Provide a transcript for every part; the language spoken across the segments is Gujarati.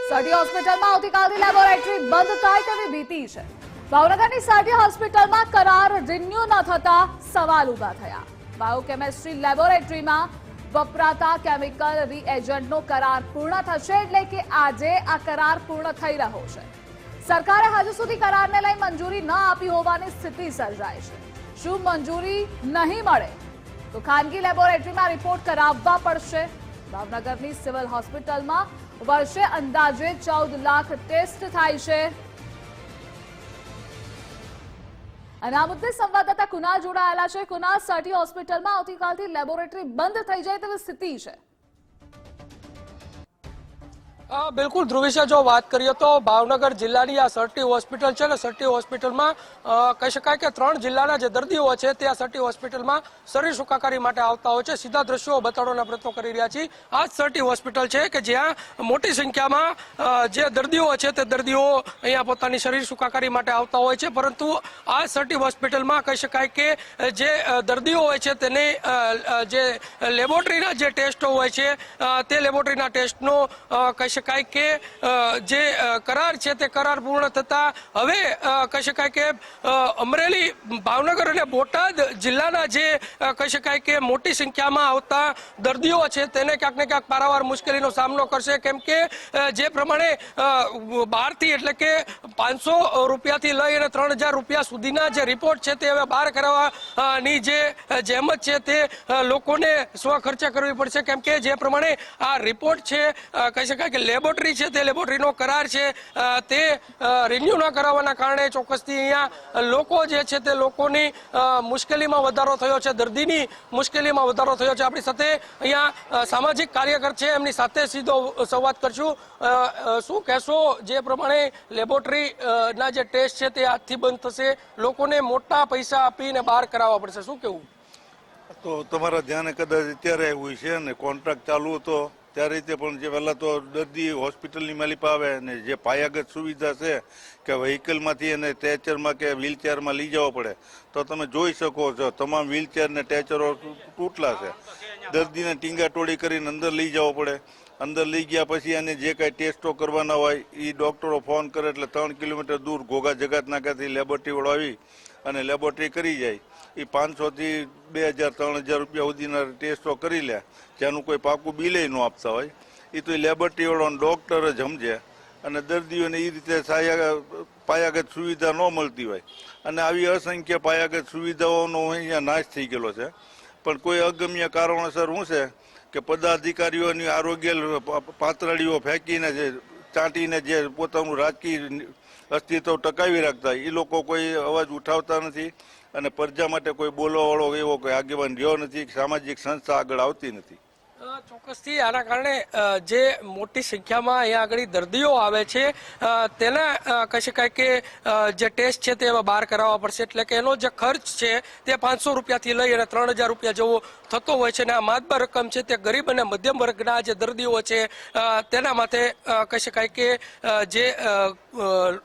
સટી હોસ્પિટલમાં આવતીકાલથી લેબોરેટરી બંધ થાય તેવી ભીતિ છે। ભાવનગરની સટી હોસ્પિટલમાં કરાર રિન્યુ ન થતા સવાલ ઉભા થયા। બાયોકેમિસ્ટ્રી લેબોરેટરીમાં વપરાતા કેમિકલ રીએજન્ટનો કરાર પૂર્ણ થશે, એટલે કે આજે આ કરાર પૂર્ણ થઈ રહ્યો છે। સરકારે હજુ સુધી કરારને લઈ મંજૂરી ન આપી હોવાની સ્થિતિ સર્જાઈ છે। શું મંજૂરી નહીં મળે તો ખાનગી લેબોરેટરીમાં રિપોર્ટ કરાવવા પડશે। ભાવનગરની સિવિલ હોસ્પિટલમાં વર્ષે અંદાજે 14 લાખ ટેસ્ટ થાય છે। અને આ મુદ્દે સંવાદદાતા કુનાલ જોડાયેલા છે। કુનાલ, સટી હોસ્પિટલમાં આવતીકાલથી લેબોરેટરી બંધ થઈ જાય તેવી સ્થિતિ છે। બિલકુલ ધ્રુવિશા, જો વાત કરીએ તો ભાવનગર જિલ્લાની આ સટી હોસ્પિટલ છે ને, સટી હોસ્પિટલમાં કહી શકાય કે 3 જિલ્લાના જે દર્દીઓ છે તે આ સટી હોસ્પિટલમાં શરીર સુખાકારી માટે આવતા હોય છે। સીધા દ્રશ્યો બતાડવાના પ્રયત્નો કરી રહ્યા છીએ। આ સટી હોસ્પિટલ છે કે જ્યાં મોટી સંખ્યામાં જે દર્દીઓ છે તે દર્દીઓ અહીંયા પોતાની શરીર સુખાકારી માટે આવતા હોય છે। પરંતુ આ સટી હોસ્પિટલમાં કહી શકાય કે જે દર્દીઓ હોય છે તેને જે લેબોરેટરીના જે ટેસ્ટો હોય છે તે લેબોરેટરીના ટેસ્ટનો કહી શકાય કે જે કરાર છે તે કરાર પૂર્ણ થતા હવે કહી શકાય કે અમરેલી, ભાવનગર અને બોટાદ જિલ્લાના જે કહી શકાય કે મોટી સંખ્યામાં આવતા દર્દીઓ છે તેને ક્યાંક ને ક્યાંક પારાવાર મુશ્કેલીનો સામનો કરશે। કેમ કે જે પ્રમાણે બહારથી એટલે કે 500 રૂપિયાથી લઈ અને 3000 રૂપિયા સુધીના જે રિપોર્ટ છે તે હવે બહાર કરાવવાની જે જહેમત છે તે લોકોને સ્વખર્ચે કરવી પડશે। કેમ કે જે પ્રમાણે આ રિપોર્ટ છે કહી શકાય કે લેબોરેટરી છે તે લેબોરેટરીનો કરાર છે તે રિન્યુ ન કરાવવાના કારણે ચોક્કસથી અહીંયા લોકો જે છે તે લોકોની મુશ્કેલીમાં વધારો થયો છે, દર્દીની મુશ્કેલીમાં વધારો થયો છે। આપણી સાથે અહીંયા સામાજિક કાર્યકર છે, એમની સાથે સીધો સંવાદ કરશું। શું કહેશો, જે પ્રમાણે લેબોરેટરીના જે ટેસ્ટ છે તે આજથી બંધ થશે, લોકોને મોટા પૈસા આપીને બહાર કરાવવા પડશે, શું કહેવું? તો તમારા ધ્યાને કદાચ અત્યારે આવ્યું છે ને, કોન્ટ્રાક્ટ ચાલુ હતો ત્યારે રીતે પણ જે પહેલાં તો દર્દી હોસ્પિટલની માલિક આવે અને જે પાયાગત સુવિધા છે કે વ્હીકલમાંથી અને ટેચરમાં કે વ્હીલચેરમાં લઈ જવો પડે, તો તમે જોઈ શકો છો તમામ વ્હીલચેર ને ટેચરો તૂટલા છે। દર્દીને ટીંગાટોળી કરીને અંદર લઈ જવો પડે। અંદર લઈ ગયા પછી એને જે કાંઈ ટેસ્ટો કરવાના હોય એ ડૉક્ટરો ફોન કરે એટલે 3 કિલોમીટર દૂર ઘોઘા જગત નાકાથી લેબોરેટરીવાળો આવી અને લેબોરેટરી કરી જાય। એ 500 થી 2000 3000 રૂપિયા સુધીના ટેસ્ટો કરી લે, જેનું કોઈ પાકું બિલે ન આપતા હોય। એ તો લેબોરેટરીવાળો ડૉક્ટર જ સમજે અને દર્દીઓને એ રીતે પાયાગત સુવિધા ન મળતી હોય અને આવી અસંખ્ય પાયાગત સુવિધાઓનો અહીંયા નાશ થઈ ગયેલો છે। પણ કોઈ અગમ્ય કારણોસર શું છે કે પદાધિકારીઓની આરોગ્ય પાતળીઓ ફેંકીને જે ચાટીને જે પોતાનું રાજકીય અસ્તિત્વ ટકાવી રાખતા એ લોકો કોઈ અવાજ ઉઠાવતા નથી અને પ્રજા માટે કોઈ બોલવાવાળો એવો કોઈ આગેવાન રહ્યો નથી, સામાજિક સંસ્થા આગળ આવતી નથી। ચોક્કસથી આના કારણે જે મોટી સંખ્યામાં અહીંયા આગળ દર્દીઓ આવે છે તેના કહી શકાય કે જે ટેસ્ટ છે તે બહાર કરાવવા પડશે, એટલે કે એનો જે ખર્ચ છે તે 500 રૂપિયાથી લઈ અને 3000 રૂપિયા જેવો થતો હોય છે। અને આ માતબર રકમ છે તે ગરીબ અને મધ્યમ વર્ગના જે દર્દીઓ છે તેના માટે કહી શકાય કે જે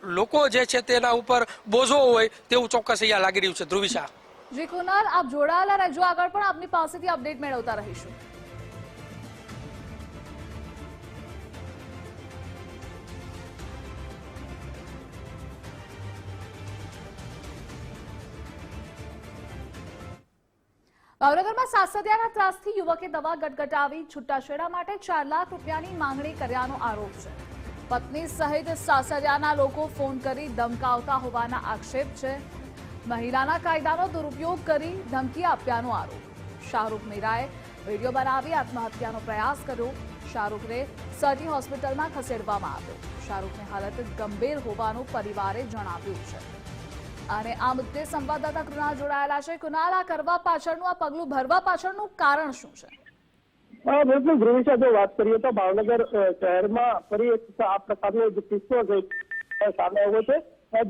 લોકો જે છે તેના ઉપર બોજો હોય તેવું ચોક્કસ અહીંયા લાગી રહ્યું છે। ધ્રુવિશા, જી કુનાલ, આપ જોડાયેલા રહેજો, આગળ પણ આપની પાસેથી અપડેટ મેળવતા રહીશું। ભાવનગરમાં સાસરિયાના ત્રાસથી યુવકે દવા ગટગટાવી છૂટાછેડા માટે 4 લાખ રૂપિયાની માંગણી કર્યાનો આરોપ છે। પત્ની સહિત સાસરિયાના લોકો ફોન કરી ધમકાવતા હોવાના આક્ષેપ છે। મહિલાના કાયદાનો દુરુપયોગ કરી ધમકી આપ્યાનો આરોપ। શાહરૂખ મીરાએ વિડીયો બનાવી આત્મહત્યાનો પ્રયાસ કર્યો। શાહરૂખને સટી હોસ્પિટલમાં ખસેડવામાં આવ્યો। શાહરૂખની હાલત ગંભીર હોવાનું પરિવારે જણાવ્યું છે। અને આ મુદ્દે સંવાદદાતા કુનાલ જોડાયેલા છે। કુનાલ, આ કરવા પાછળનું, આ પગલું ભરવા પાછળનું કારણ શું છે? બિલકુલ ધ્રુવિશા, જો વાત કરીએ તો ભાવનગર શહેરમાં ફરી એક આ પ્રકારનો જે કિસ્સો સામે આવ્યો છે।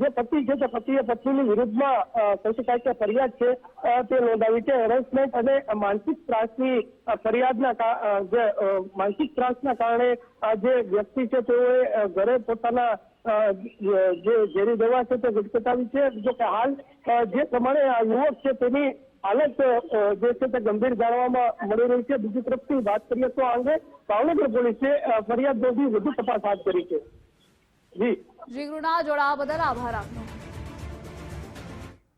જે પતિ છે તે પતિએ પત્નીની વિરુદ્ધમાં કહી શકાય કે ફરિયાદ છે તે નોંધાવી છે। હેરેસમેન્ટ અને માનસિક ત્રાસની ફરિયાદના જે માનસિક ત્રાસના કારણે જે વ્યક્તિ છે તેઓએ ઘરે પોતાના જે ઝેરી દવા છે તે ગટગટાવી છે। જો કે હાલ જે પ્રમાણે આ યુવક છે તેની હાલત જે છે તે ગંભીર જાણવામાં મળી રહી છે. બીજી તરફથી વાત કરીએ તો આ અંગે ભાવનગર પોલીસે ફરિયાદ નોંધી વધુ તપાસ હાથ ધરી છે. જી જી ગૃહના જોડાવા બદલ આભાર આપનો.